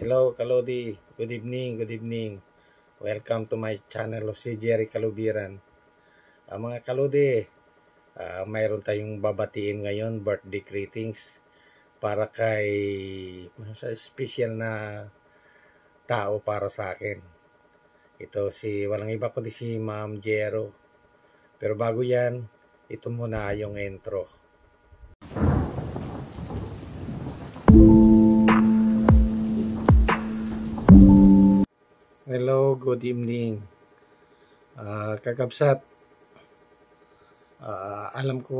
Hello, Kalodi. Good evening, good evening. Welcome to my channel, si Jerry Kalubiran. Mga Kalodi, mayroon tayong babatiin ngayon, birthday greetings para kay special na tao para sa akin. Ito si walang iba kundi si Ma'am Jero. Pero bago yan, ito muna yung intro. Hello, good evening. Kakabsat, alam ko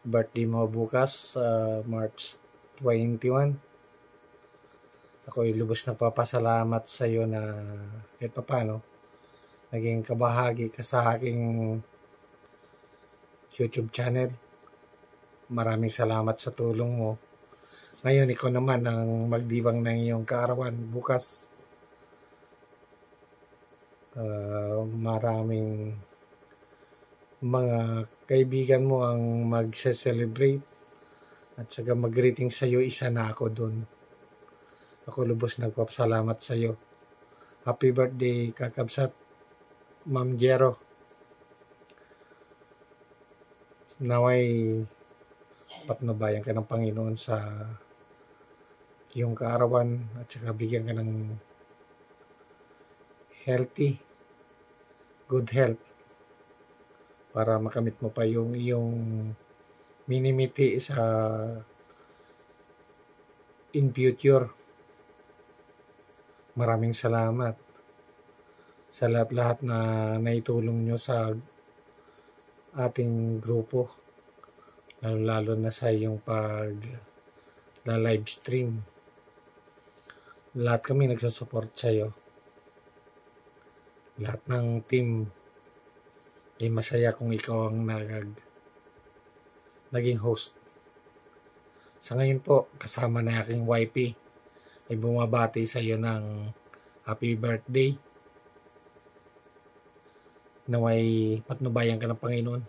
birthday mo bukas, March 21. Ako'y lubos na papasalamat sa iyo na kahit paano naging kabahagi ka sa aking YouTube channel. Maraming salamat sa tulong mo. Ngayon, ikaw naman ang magdiwang ng iyong kaarawan bukas. Maraming mga kaibigan mo ang magse-celebrate at saka mag-greeting sa iyo. Isa na ako dun. Ako lubos nagpapasalamat sa iyo. Happy birthday, kakabsat, Ma'am Jero. Naway patnubayan ka ng Panginoon sa iyong kaarawan at saka bigyan ka ng healthy, good health para makamit mo pa yung iyong minimiti sa in future. Maraming salamat sa lahat-lahat na naitulong nyo sa ating grupo, lalo na sa iyong live stream. Lahat kami nagsusupport sa iyo. Lahat ng team ay masaya kung ikaw ang naging host. Sa ngayon po, kasama na aking wifey ay bumabati sa iyo ng happy birthday. Naway patnubayan ka ng Panginoon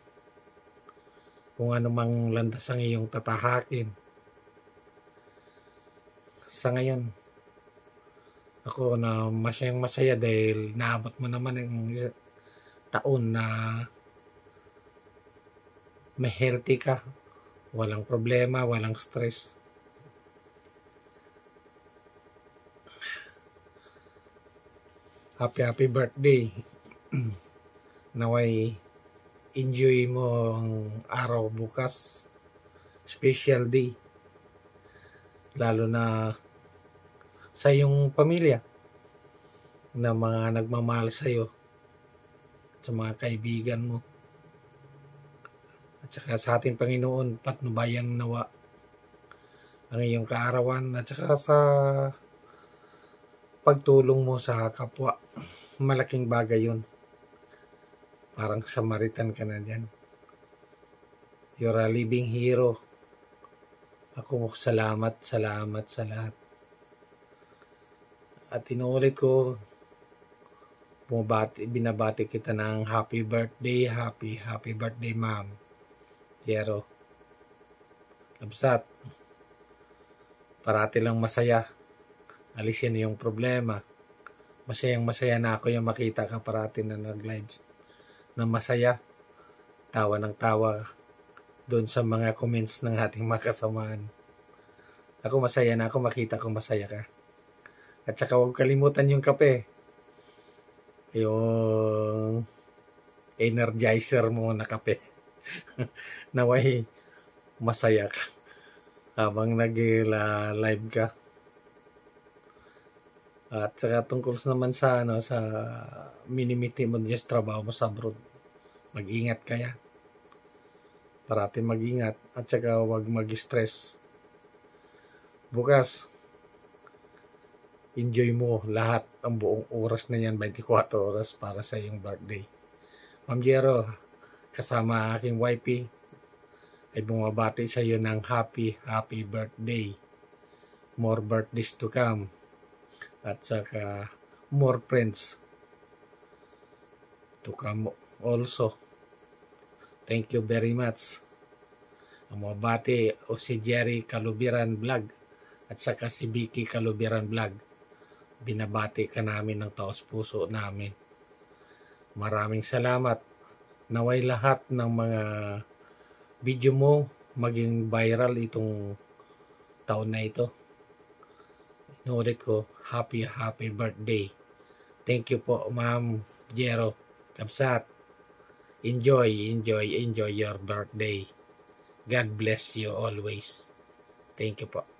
kung ano mang landas ang iyong tatahakin. Sa ngayon, ako na masayang masaya dahil naabot mo naman ang taon na may healthy ka, walang problema, walang stress. Happy birthday. Naway enjoy mo ang araw bukas, special day, lalo na sa iyong pamilya na mga nagmamahal sa iyo, sa mga kaibigan mo, at saka sa ating Panginoon, patnubayan nawa ang iyong kaarawan at saka sa pagtulong mo sa kapwa. Malaking bagay yun. Parang Samaritan ka na dyan. You're a living hero. Ako salamat sa lahat. At inuulit ko, binabati kita ng happy birthday, happy birthday, Ma'am Jero. Kabsat, parati lang masaya. Alisin yung problema. Masayang masaya na ako yung makita ka parati na nag-live na masaya. Tawa ng tawa doon sa mga comments ng ating mga kasamaan. Ako masaya na ako makita kong masaya ka. At saka huwag kalimutan yung kape. Yung energizer mo na kape. Naway masaya ka habang nag-live ka. At saka tungkol naman sa sa minimiti mo diyan sa trabaho mo sa abroad. Mag-ingat kaya. Parati mag-ingat at saka huwag mag-stress. Bukas enjoy mo lahat, ang buong oras na yan, 24 oras para sa iyong birthday. Ma'am Jero, kasama aking wifey, ay bumabati sa iyo ng happy birthday. More birthdays to come. At saka more friends to come also. Thank you very much. Ang mabati o si Jerry Kalubiran Vlog at saka si Vicky Kalubiran Vlog. Binabati ka namin ng taos puso namin. Maraming salamat. Naway lahat ng mga video mo maging viral itong taon na ito. Inuulit ko, happy birthday. Thank you po, Ma'am Jero Kabsat. Enjoy your birthday. God bless you always. Thank you po.